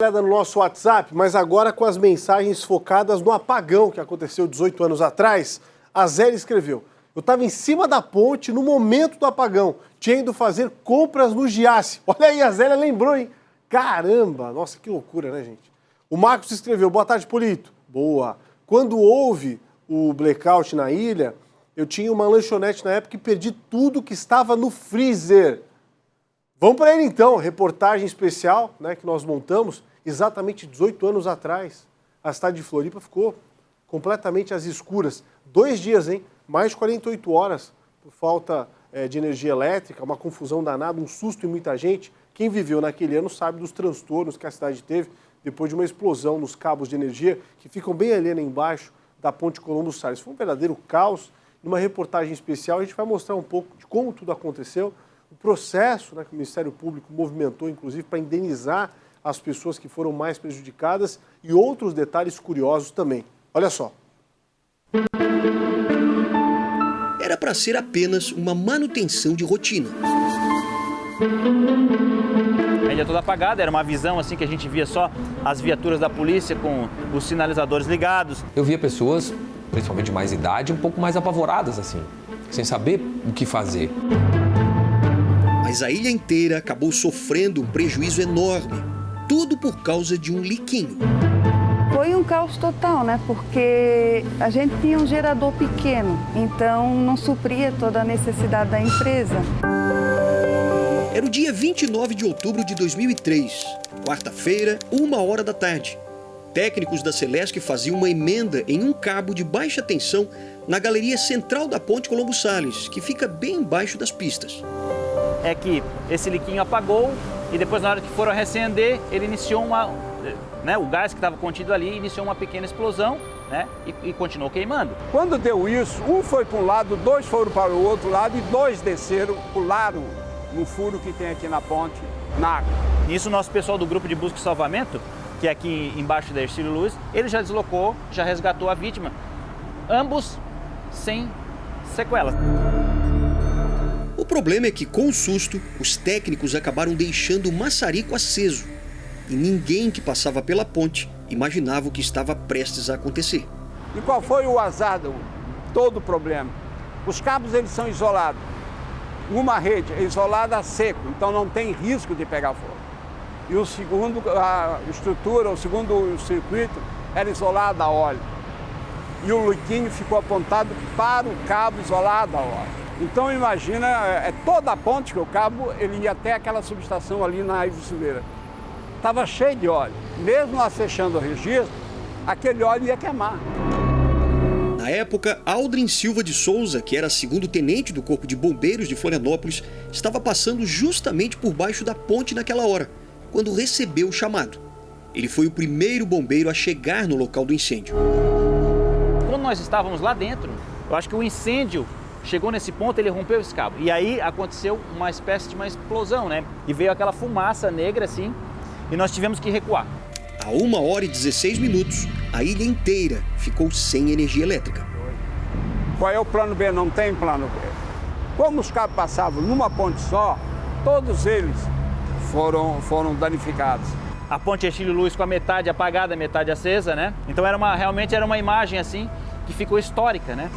Olhada no nosso WhatsApp, mas agora com as mensagens focadas no apagão que aconteceu 18 anos atrás. A Zélia escreveu: eu estava em cima da ponte no momento do apagão, tinha ido fazer compras no Giasse. Olha aí, a Zélia lembrou, hein? Caramba, nossa, que loucura, né, gente? O Marcos escreveu: boa tarde, Polito. Boa. Quando houve o blackout na ilha, eu tinha uma lanchonete na época e perdi tudo que estava no freezer. Vamos para ele então, reportagem especial, né, que nós montamos exatamente 18 anos atrás. A cidade de Floripa ficou completamente às escuras. 2 dias, hein? Mais de 48 horas por falta de energia elétrica, uma confusão danada, um susto em muita gente. Quem viveu naquele ano sabe dos transtornos que a cidade teve depois de uma explosão nos cabos de energia que ficam bem ali embaixo da Ponte Colombo Salles. Foi um verdadeiro caos. Numa reportagem especial a gente vai mostrar um pouco de como tudo aconteceu, o processo, né, que o Ministério Público movimentou, inclusive, para indenizar as pessoas que foram mais prejudicadas e outros detalhes curiosos também. Olha só. Era para ser apenas uma manutenção de rotina. A ilha toda apagada, era uma visão assim que a gente via só as viaturas da polícia com os sinalizadores ligados. Eu via pessoas, principalmente de mais idade, um pouco mais apavoradas assim, sem saber o que fazer. Mas a ilha inteira acabou sofrendo um prejuízo enorme, tudo por causa de um liquinho. Foi um caos total, né? Porque a gente tinha um gerador pequeno, então não supria toda a necessidade da empresa. Era o dia 29 de outubro de 2003, quarta-feira, 1h da tarde. Técnicos da Celesc faziam uma emenda em um cabo de baixa tensão na galeria central da Ponte Colombo Salles, que fica bem embaixo das pistas. É que esse liquinho apagou e depois, na hora que foram reacender, ele iniciou o gás que estava contido ali iniciou uma pequena explosão, né, e continuou queimando. Quando deu isso, um foi para um lado, 2 foram para o outro lado e 2 desceram, pularam no furo que tem aqui na ponte, na água. Nisso, o nosso pessoal do grupo de busca e salvamento, que é aqui embaixo da Ercílio Luz, ele já deslocou, já resgatou a vítima, ambos sem sequelas. O problema é que, com o susto, os técnicos acabaram deixando o maçarico aceso. E ninguém que passava pela ponte imaginava o que estava prestes a acontecer. E qual foi o azar de todo o problema? Os cabos eles são isolados. Uma rede é isolada a seco, então não tem risco de pegar fogo. E o segundo, a estrutura, o segundo circuito era isolado a óleo. E o liquinho ficou apontado para o cabo isolado a óleo. Então imagina, toda a ponte que o cabo ele ia até aquela subestação ali na Ivo Silveira. Estava cheio de óleo. Mesmo acessando o registro, aquele óleo ia queimar. Na época, Aldrin Silva de Souza, que era segundo-tenente do Corpo de Bombeiros de Florianópolis, estava passando justamente por baixo da ponte naquela hora, quando recebeu o chamado. Ele foi o primeiro bombeiro a chegar no local do incêndio. Quando nós estávamos lá dentro, eu acho que o incêndio chegou nesse ponto, ele rompeu esse cabo. E aí aconteceu uma espécie de uma explosão, né? E veio aquela fumaça negra assim, e nós tivemos que recuar. A 1h16, a ilha inteira ficou sem energia elétrica. Qual é o plano B? Não tem plano B. Como os cabos passavam numa ponte só, todos eles foram danificados. A ponte Ercílio Luz com a metade apagada, a metade acesa, né? Então realmente era uma imagem assim que ficou histórica, né?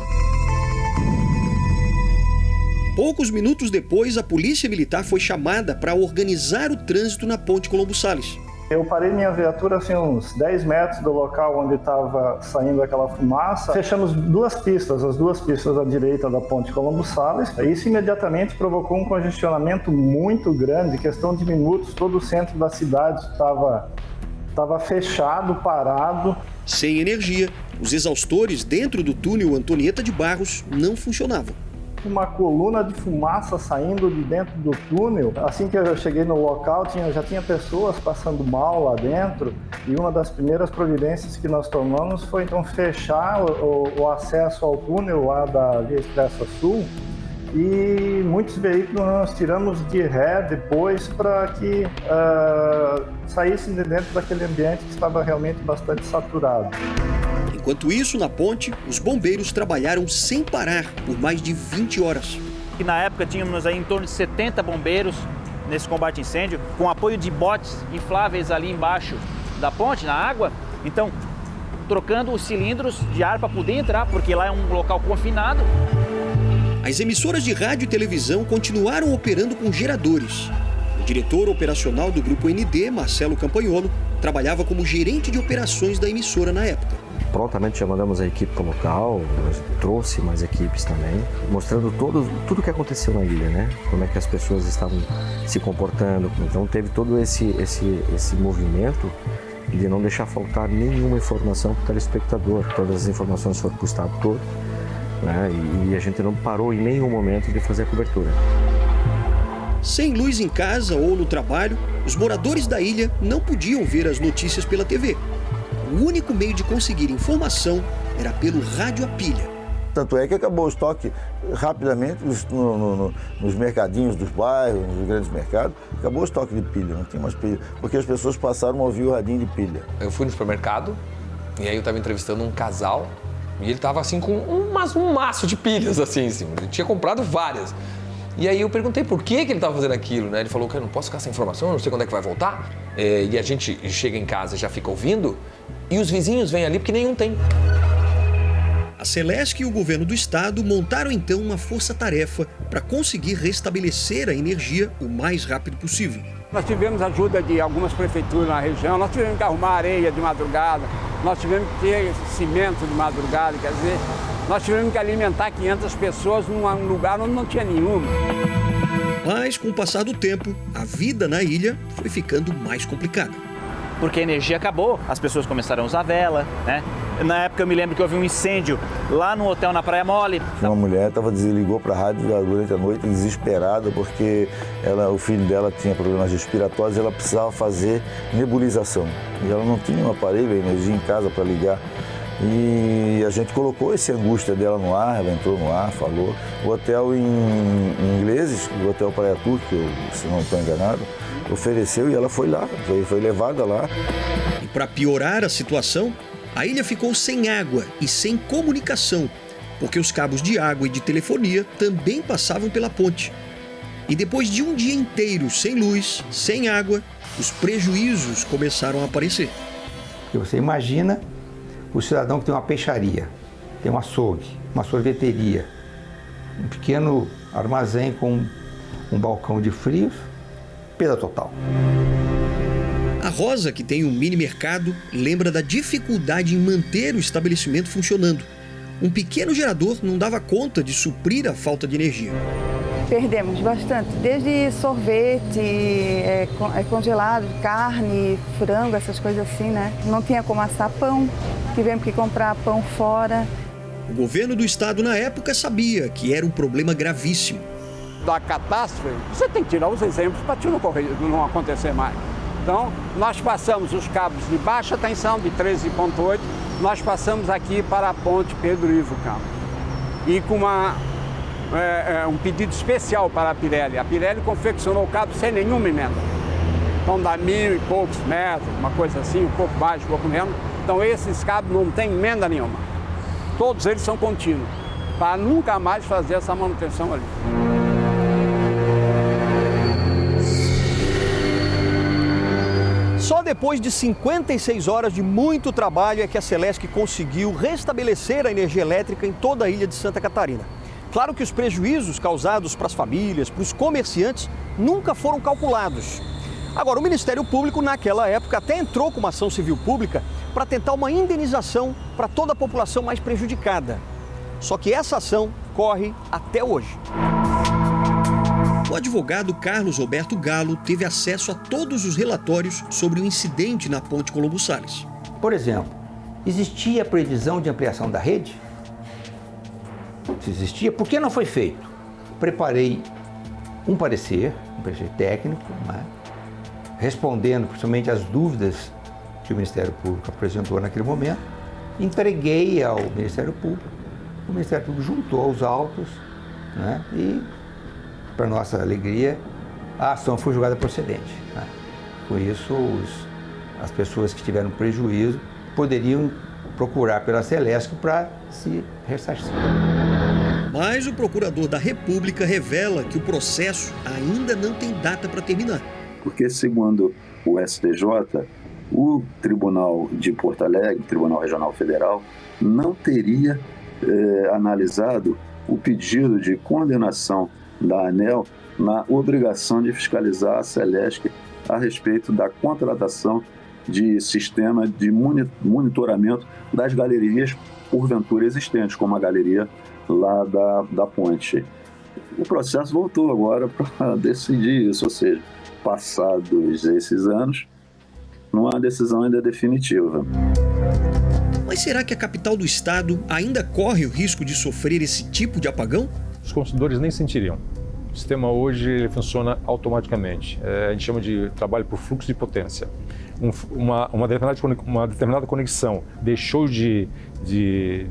Poucos minutos depois, a Polícia Militar foi chamada para organizar o trânsito na Ponte Colombo Salles. Eu parei minha viatura assim, uns 10 metros do local onde estava saindo aquela fumaça. Fechamos 2 pistas, as 2 pistas à direita da Ponte Colombo Salles. Isso imediatamente provocou um congestionamento muito grande, questão de minutos, todo o centro da cidade estava fechado, parado. Sem energia, os exaustores dentro do túnel Antonieta de Barros não funcionavam. Uma coluna de fumaça saindo de dentro do túnel. Assim que eu cheguei no local, já tinha pessoas passando mal lá dentro, e uma das primeiras providências que nós tomamos foi então fechar o acesso ao túnel lá da Via Expressa Sul, e muitos veículos nós tiramos de ré depois para que saíssem de dentro daquele ambiente que estava realmente bastante saturado. Enquanto isso, na ponte, os bombeiros trabalharam sem parar por mais de 20 horas. E na época tínhamos aí em torno de 70 bombeiros nesse combate a incêndio, com apoio de botes infláveis ali embaixo da ponte, na água. Então, trocando os cilindros de ar para poder entrar, porque lá é um local confinado. As emissoras de rádio e televisão continuaram operando com geradores. O diretor operacional do Grupo ND, Marcelo Campagnolo, trabalhava como gerente de operações da emissora na época. Prontamente já mandamos a equipe para o local, trouxe mais equipes também, mostrando tudo o que aconteceu na ilha, né? Como é que as pessoas estavam se comportando. Então teve todo esse movimento de não deixar faltar nenhuma informação para o telespectador. Todas as informações foram para o estado todo, né? E a gente não parou em nenhum momento de fazer a cobertura. Sem luz em casa ou no trabalho, os moradores da ilha não podiam ver as notícias pela TV. O único meio de conseguir informação era pelo rádio a pilha. Tanto é que acabou o estoque rapidamente nos mercadinhos dos bairros, nos grandes mercados. Acabou o estoque de pilha, não tem mais pilha, porque as pessoas passaram a ouvir o radinho de pilha. Eu fui no supermercado e aí eu estava entrevistando um casal e ele estava assim com um maço de pilhas assim. Ele tinha comprado várias. E aí eu perguntei por que ele estava fazendo aquilo, né? Ele falou que eu não posso ficar sem informação, eu não sei quando é que vai voltar. E a gente chega em casa e já fica ouvindo e os vizinhos vêm ali porque nenhum tem. A Celesc e o governo do estado montaram então uma força-tarefa para conseguir restabelecer a energia o mais rápido possível. Nós tivemos ajuda de algumas prefeituras na região, nós tivemos que arrumar areia de madrugada, nós tivemos que ter cimento de madrugada, quer dizer, nós tivemos que alimentar 500 pessoas num lugar onde não tinha nenhuma. Mas, com o passar do tempo, a vida na ilha foi ficando mais complicada. Porque a energia acabou, as pessoas começaram a usar vela, né? Na época eu me lembro que houve um incêndio lá no hotel na Praia Mole. Uma mulher desligou para a rádio durante a noite desesperada porque o filho dela tinha problemas respiratórios e ela precisava fazer nebulização. E ela não tinha um aparelho, energia em casa para ligar. E a gente colocou essa angústia dela no ar, ela entrou no ar, falou. O hotel em ingleses, o Hotel Praia Tour, se não estou enganado, ofereceu e ela foi lá, foi levada lá. E para piorar a situação, a ilha ficou sem água e sem comunicação, porque os cabos de água e de telefonia também passavam pela ponte. E depois de um dia inteiro sem luz, sem água, os prejuízos começaram a aparecer. Você imagina o cidadão que tem uma peixaria, tem um açougue, uma sorveteria, um pequeno armazém com um balcão de frios, perda total. A Rosa, que tem um mini mercado, lembra da dificuldade em manter o estabelecimento funcionando. Um pequeno gerador não dava conta de suprir a falta de energia. Perdemos bastante, desde sorvete, congelado, carne, frango, essas coisas assim, né? Não tinha como assar pão, tivemos que comprar pão fora. O governo do estado na época sabia que era um problema gravíssimo. Da catástrofe, você tem que tirar os exemplos para não acontecer mais. Então, nós passamos os cabos de baixa tensão, de 13,8, nós passamos aqui para a ponte Pedro Ivo Campos. E com um pedido especial para a Pirelli. A Pirelli confeccionou o cabo sem nenhuma emenda. Então dá 1.000 e poucos metros, uma coisa assim, um pouco mais, um pouco menos. Então esses cabos não tem emenda nenhuma. Todos eles são contínuos, para nunca mais fazer essa manutenção ali. Só depois de 56 horas de muito trabalho é que a Celesc conseguiu restabelecer a energia elétrica em toda a ilha de Santa Catarina. Claro que os prejuízos causados para as famílias, para os comerciantes, nunca foram calculados. Agora, o Ministério Público, naquela época, até entrou com uma ação civil pública para tentar uma indenização para toda a população mais prejudicada. Só que essa ação corre até hoje. O advogado Carlos Roberto Galo teve acesso a todos os relatórios sobre o incidente na Ponte Colombo Salles. Por exemplo, existia previsão de ampliação da rede? Se existia, por que não foi feito? Preparei um parecer técnico, né, respondendo principalmente às dúvidas que o Ministério Público apresentou naquele momento, entreguei ao Ministério Público, o Ministério Público juntou os autos, né, e, para nossa alegria, a ação foi julgada procedente. Né. Com isso, as pessoas que tiveram prejuízo poderiam procurar pela Celesc para se ressarcir. Mas o procurador da República revela que o processo ainda não tem data para terminar. Porque, segundo o STJ, o Tribunal de Porto Alegre, Tribunal Regional Federal, não teria analisado o pedido de condenação da ANEEL na obrigação de fiscalizar a Celesc a respeito da contratação de sistema de monitoramento das galerias porventura existentes, como a galeria lá da ponte. O processo voltou agora para decidir isso, ou seja, passados esses anos, não há decisão ainda definitiva. Mas será que a capital do estado ainda corre o risco de sofrer esse tipo de apagão? Os consumidores nem sentiriam. O sistema hoje ele funciona automaticamente. A gente chama de trabalho por fluxo de potência. Uma determinada conexão deixou de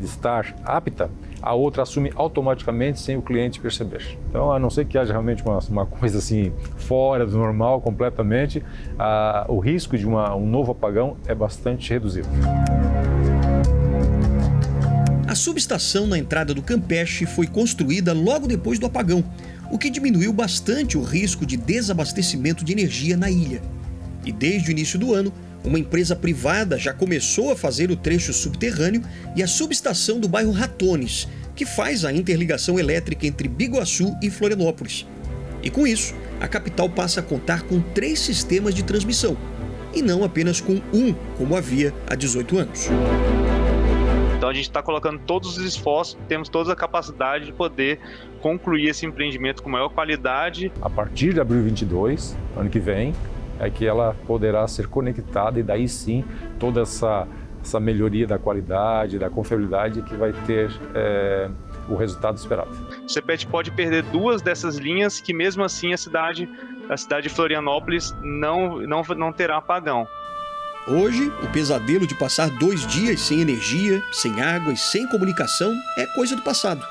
estar apta, a outra assume automaticamente sem o cliente perceber. Então, a não ser que haja realmente uma coisa assim fora do normal completamente, o risco de um novo apagão é bastante reduzido. A subestação na entrada do Campeche foi construída logo depois do apagão, o que diminuiu bastante o risco de desabastecimento de energia na ilha. E desde o início do ano, uma empresa privada já começou a fazer o trecho subterrâneo e a subestação do bairro Ratones, que faz a interligação elétrica entre Biguaçu e Florianópolis. E com isso, a capital passa a contar com 3 sistemas de transmissão, e não apenas com um, como havia há 18 anos. Então a gente está colocando todos os esforços, temos toda a capacidade de poder concluir esse empreendimento com maior qualidade. A partir de abril 22, ano que vem, é que ela poderá ser conectada e daí sim toda essa melhoria da qualidade, da confiabilidade que vai ter o resultado esperado. O CEPET pode perder 2 dessas linhas que mesmo assim a cidade de Florianópolis não terá apagão. Hoje, o pesadelo de passar 2 dias sem energia, sem água e sem comunicação é coisa do passado.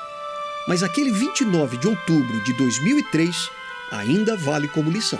Mas aquele 29 de outubro de 2003 ainda vale como lição.